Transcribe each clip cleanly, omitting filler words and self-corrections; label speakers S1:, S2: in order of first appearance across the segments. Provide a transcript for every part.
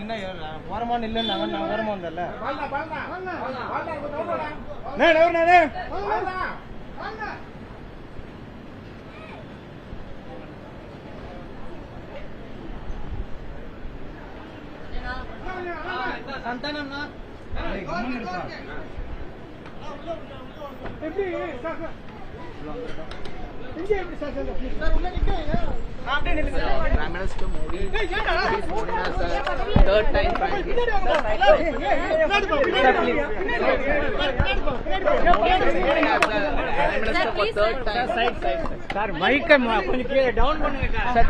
S1: நின்னா ஓரமா நில்லுன்னாங்க, நான் ஓரமா வந்தேன்ல. சந்தானம்னா
S2: Prime Minister Modi is known as the third time Prime Minister. For third time.
S1: Sir மைக்க கொஞ்சம் கீழே டவுன் பண்ணுங்க சார்.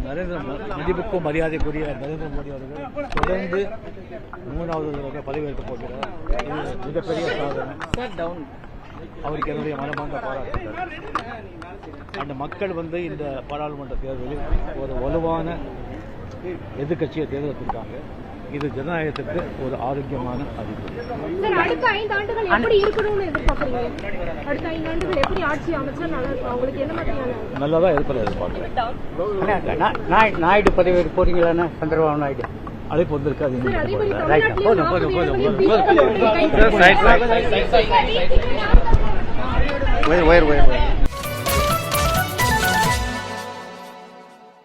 S3: நரேந்திர மதிப்புக்கும் மரியாதைக்குரிய நரேந்திர மோடி அவர்கள் தொடர்ந்து 3வது தடவை பதவியேற்க போகிறார். இது மிகப்பெரிய சாதனை. அவருக்கு என்னுடைய மனமார்ந்த பாராட்டுகள். அந்த மக்கள் இந்த பாராளுமன்ற தேர்தலில் ஒரு வலுவான எதிர்கட்சியை தேர்ந்தெடுத்திருக்காங்க. இது ஜனநாயகத்துக்கு ஒரு ஆரோக்கியமான அறிகுறி.
S4: அடுத்த 5 ஆண்டுகள் எப்படி இருக்கணும்னு எதிர்பார்க்கறீங்க? அடுத்த 5 ஆண்டுகள் எப்படி ஆட்சி அமைச்சா நல்லா இருக்கும்? உங்களுக்கு என்ன மாதிரியான?
S3: நல்லதா இருப்பதை எதிர்பார்க்கிறேன்.
S1: நாயுடு பதவி போறீங்களா? சந்திரபாபு நாயுடு
S3: அழைப்பு வந்திருக்காது.
S4: போதும்